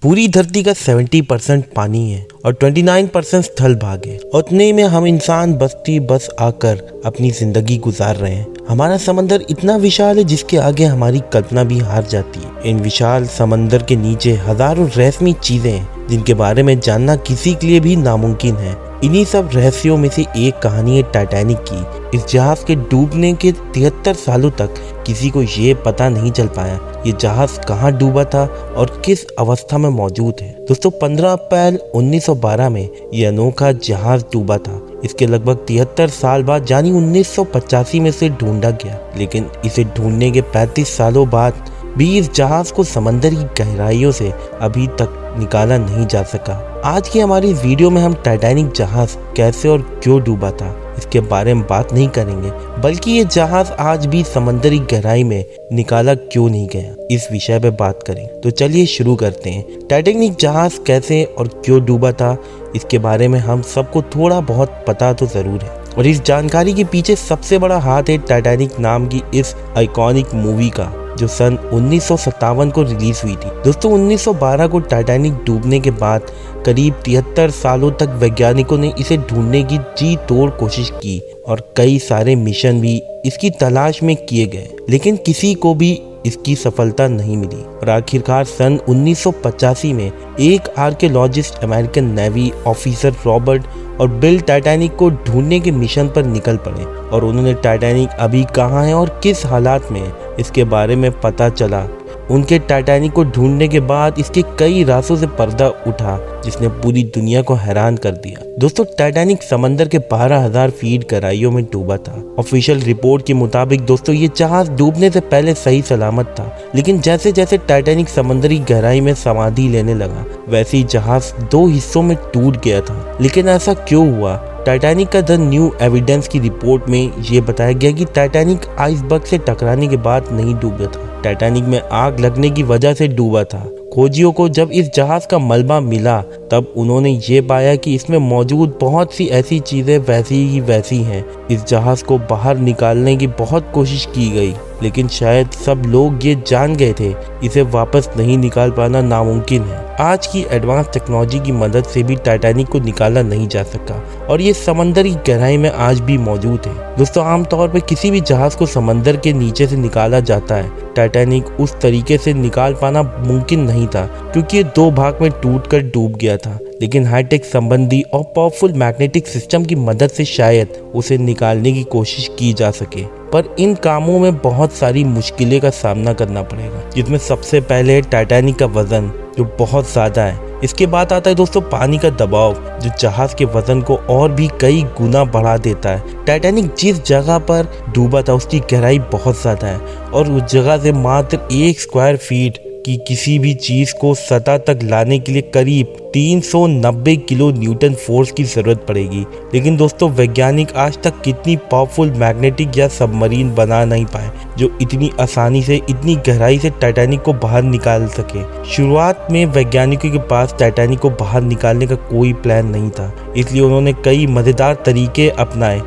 पूरी धरती का 70% पानी है और 29% स्थल भाग है। उतने में हम इंसान बस्ती बस आकर अपनी जिंदगी गुजार रहे हैं। हमारा समंदर इतना विशाल है जिसके आगे हमारी कल्पना भी हार जाती है। इन विशाल समंदर के नीचे हजारों रहस्यमयी चीजें हैं जिनके बारे में जानना किसी के लिए भी नामुमकिन है। इन्हीं सब रहस्यों में से एक कहानी है टाइटैनिक की। इस जहाज के डूबने के 73 सालों तक किसी को ये पता नहीं चल पाया ये जहाज कहाँ डूबा था और किस अवस्था में मौजूद है। दोस्तों 15 अप्रैल 1912 में ये अनोखा जहाज डूबा था। इसके लगभग 73 साल बाद यानी 1985 में से ढूंढा गया, लेकिन इसे ढूंढने के 35 सालों बाद भी इस जहाज को समंदर की गहराइयों से अभी तक निकाला नहीं जा सका। आज की हमारी वीडियो में हम टाइटैनिक जहाज कैसे और क्यों डूबा था इसके बारे में बात नहीं करेंगे, बल्कि ये जहाज आज भी समंदरी गहराई में निकाला क्यों नहीं गया इस विषय पे बात करें। तो चलिए शुरू करते हैं। टाइटैनिक जहाज कैसे और क्यों डूबा था इसके बारे में हम सबको थोड़ा बहुत पता तो जरूर है, और इस जानकारी के पीछे सबसे बड़ा हाथ है टाइटैनिक नाम की इस आइकॉनिक मूवी का, जो सन 1957 को रिलीज हुई थी। दोस्तों 1912 को टाइटैनिक डूबने के बाद करीब 73 सालों तक वैज्ञानिकों ने इसे ढूंढने की जी तोड़ कोशिश की और कई सारे मिशन भी इसकी तलाश में किए गए, लेकिन किसी को भी इसकी सफलता नहीं मिली। और आखिरकार सन 1985 में एक archaeologist American navy officer Robert और बिल टाइटैनिक को ढूंढने के मिशन पर निकल पड़े और उन्होंने टाइटैनिक अभी कहाँ है और किस हालात में है इसके बारे में पता चला। उनके टाइटैनिक को ढूंढने के बाद इसके कई रास्तों से पर्दा उठा जिसने पूरी दुनिया को हैरान कर दिया। दोस्तों टाइटैनिक समंदर के 12,000 फीट गहराइयों में डूबा था। ऑफिशियल रिपोर्ट के मुताबिक दोस्तों ये जहाज डूबने से पहले सही सलामत था, लेकिन जैसे जैसे टाइटैनिक समंदरी गहराई में समाधि लेने लगा वैसे ही जहाज 2 हिस्सों में टूट गया था। लेकिन ऐसा क्यों हुआ? टाइटैनिक का द न्यू एविडेंस की रिपोर्ट में ये बताया गया कि टाइटैनिक आइसबर्ग से टकराने के बाद नहीं डूबा था, टाइटैनिक में आग लगने की वजह से डूबा था। खोजियों को जब इस जहाज का मलबा मिला तब उन्होंने ये पाया कि इसमें मौजूद बहुत सी ऐसी चीजें वैसी हैं। इस जहाज को बाहर निकालने की बहुत कोशिश की गई, लेकिन शायद सब लोग ये जान गए थे इसे वापस नहीं निकाल पाना नामुमकिन है। आज की एडवांस टेक्नोलॉजी की मदद से भी टाइटैनिक को निकाला नहीं जा सका और ये समंदरी गहराई में आज भी मौजूद है। दोस्तों आमतौर पर किसी भी जहाज को समंदर के नीचे से निकाला जाता है, टाइटैनिक उस तरीके से निकाल पाना मुमकिन नहीं था क्योंकि ये 2 भाग में टूटकर डूब गया था। लेकिन हाईटेक संबंधी और पावरफुल मैग्नेटिक सिस्टम की मदद से शायद उसे निकालने की कोशिश की जा सके, पर इन कामों में बहुत सारी मुश्किलें का सामना करना पड़ेगा, जिसमें सबसे पहले टाइटैनिक का वजन जो बहुत ज़्यादा है। इसके बाद आता है दोस्तों पानी का दबाव जो जहाज के वजन को और भी कई गुना बढ़ा देता है। टाइटैनिक जिस जगह पर डूबा था उसकी गहराई बहुत ज़्यादा है और उस जगह से मात्र 1 स्क्वायर फीट कि किसी भी चीज को सतह तक लाने के लिए करीब 390 किलो न्यूटन फोर्स की जरूरत पड़ेगी। लेकिन दोस्तों वैज्ञानिक आज तक कितनी पावरफुल मैग्नेटिक या सबमरीन बना नहीं पाए जो इतनी आसानी से इतनी गहराई से टाइटैनिक को बाहर निकाल सके। शुरुआत में वैज्ञानिकों के पास टाइटैनिक को बाहर निकालने का कोई प्लान नहीं था, इसलिए उन्होंने कई मजेदार तरीके अपनाए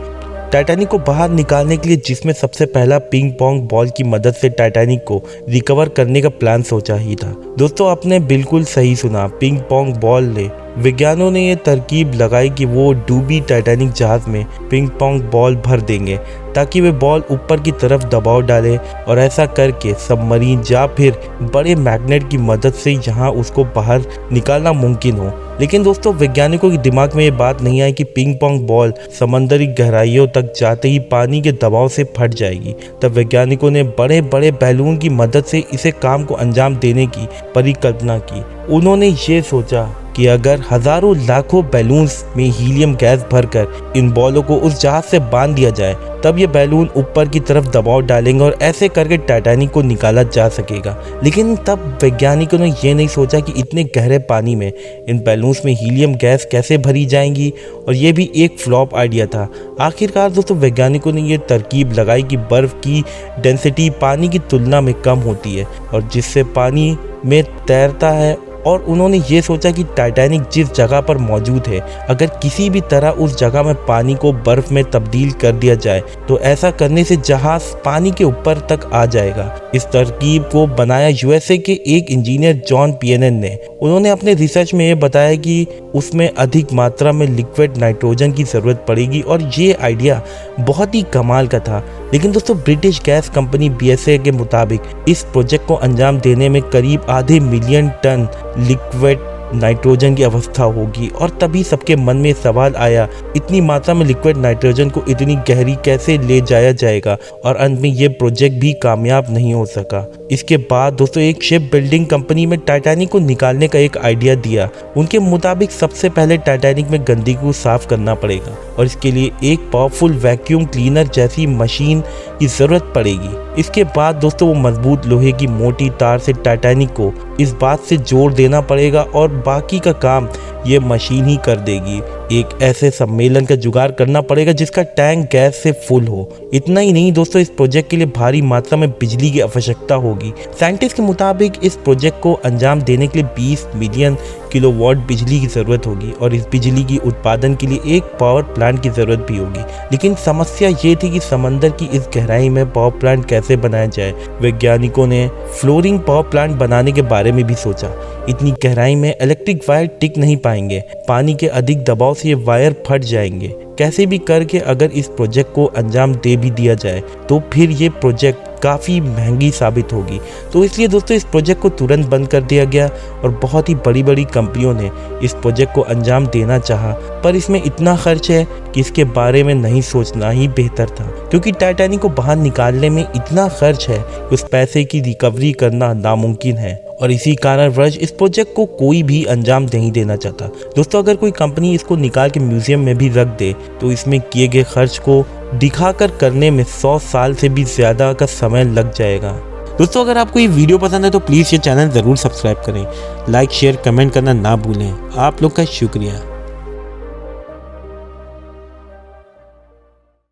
टाइटैनिक को बाहर निकालने के लिए, जिसमें सबसे पहला पिंग पोंग बॉल की मदद से टाइटैनिक को रिकवर करने का प्लान सोचा ही था। दोस्तों आपने बिल्कुल सही सुना, पिंग पोंग बॉल ने विज्ञानियों ने यह तरकीब लगाई कि वो डूबी टाइटैनिक जहाज में पिंग पोंग बॉल भर देंगे ताकि वे बॉल ऊपर की तरफ दबाव डाले और ऐसा करके सबमरीन या फिर बड़े मैग्नेट की मदद से यहाँ उसको बाहर निकालना मुमकिन हो। लेकिन दोस्तों वैज्ञानिकों के दिमाग में ये बात नहीं आई कि पिंग पोंग बॉल समंदरी गहराइयों तक जाते ही पानी के दबाव से फट जाएगी। तब वैज्ञानिकों ने बड़े बड़े बैलून की मदद से इसे काम को अंजाम देने की परिकल्पना की। उन्होंने ये सोचा कि अगर हजारों लाखों बैलून्स में हीलियम गैस भरकर इन बॉलों को उस जहाज से बांध दिया जाए तब ये बैलून ऊपर की तरफ दबाव डालेंगे और ऐसे करके टाइटैनिक को निकाला जा सकेगा। लेकिन तब वैज्ञानिकों ने ये नहीं सोचा कि इतने गहरे पानी में इन बैलून्स में हीलियम गैस कैसे भरी जाएंगी, और ये भी एक फ्लॉप आइडिया था। आखिरकार दोस्तों वैज्ञानिकों ने ये तरकीब लगाई कि बर्फ की डेंसिटी पानी की तुलना में कम होती है और जिससे पानी में तैरता है और उन्होंने ये सोचा कि टाइटैनिक जिस जगह पर मौजूद है, अगर किसी भी तरह उस जगह में पानी को बर्फ में तब्दील कर दिया जाए तो ऐसा करने से जहाज पानी के ऊपर तक आ जाएगा। इस तरकीब को बनाया यूएसए के एक इंजीनियर जॉन पियनन ने। उन्होंने अपने रिसर्च में ये बताया कि उसमें अधिक मात्रा में लिक्विड नाइट्रोजन की ज़रूरत पड़ेगी और ये आइडिया बहुत ही कमाल का था। लेकिन दोस्तों ब्रिटिश गैस कंपनी बीएसए के मुताबिक इस प्रोजेक्ट को अंजाम देने में करीब आधे मिलियन टन लिक्विड नाइट्रोजन की अवस्था होगी। और तभी सबके मन में सवाल आया, इतनी मात्रा में लिक्विड नाइट्रोजन को इतनी गहरी कैसे ले जाया जाएगा, और अंत में ये प्रोजेक्ट भी कामयाब नहीं हो सका। इसके बाद दोस्तों एक शिप बिल्डिंग कंपनी में टाइटैनिक को निकालने का एक आइडिया दिया। उनके मुताबिक सबसे पहले टाइटैनिक में गंदगी को साफ करना पड़ेगा और इसके लिए एक पावरफुल वैक्यूम क्लीनर जैसी मशीन की ज़रूरत पड़ेगी। इसके बाद दोस्तों वो मजबूत लोहे की मोटी तार से टाइटैनिक को इस बात से जोड़ देना पड़ेगा और बाकी का काम ये मशीन ही कर देगी। एक ऐसे सम्मेलन का जुगाड़ करना पड़ेगा जिसका टैंक गैस से फुल हो। इतना ही नहीं दोस्तों, इस प्रोजेक्ट के लिए भारी मात्रा में बिजली की आवश्यकता होगी। साइंटिस्ट के मुताबिक इस प्रोजेक्ट को अंजाम देने के लिए 20 मिलियन किलोवाट बिजली की ज़रूरत होगी और इस बिजली की उत्पादन के लिए एक पावर प्लांट की ज़रूरत भी होगी। लेकिन समस्या ये थी कि समंदर की इस गहराई में पावर प्लांट कैसे बनाया जाए। वैज्ञानिकों ने फ्लोरिंग पावर प्लांट बनाने के बारे में भी सोचा। इतनी गहराई में इलेक्ट्रिक वायर टिक नहीं पाएंगे, पानी के अधिक दबाव से ये वायर फट जाएंगे। कैसे भी करके अगर इस प्रोजेक्ट को अंजाम दे भी दिया जाए तो फिर ये प्रोजेक्ट काफ़ी महंगी साबित होगी। तो इसलिए दोस्तों इस प्रोजेक्ट को तुरंत बंद कर दिया गया और बहुत ही बड़ी बड़ी कंपनियों ने इस प्रोजेक्ट को अंजाम देना चाहा, पर इसमें इतना खर्च है कि इसके बारे में नहीं सोचना ही बेहतर था, क्योंकि टाइटैनिक को बाहर निकालने में इतना खर्च है कि उस पैसे की रिकवरी करना नामुमकिन है। और इसी कारणवश इस प्रोजेक्ट को कोई भी अंजाम नहीं देना चाहता। दोस्तों अगर कोई कंपनी इसको निकाल के म्यूजियम में भी रख दे तो इसमें किए गए खर्च को दिखाकर करने में 100 साल से भी ज़्यादा का समय लग जाएगा। दोस्तों अगर आपको ये वीडियो पसंद है तो प्लीज़ ये चैनल ज़रूर सब्सक्राइब करें, लाइक शेयर कमेंट करना ना भूलें। आप लोग का शुक्रिया।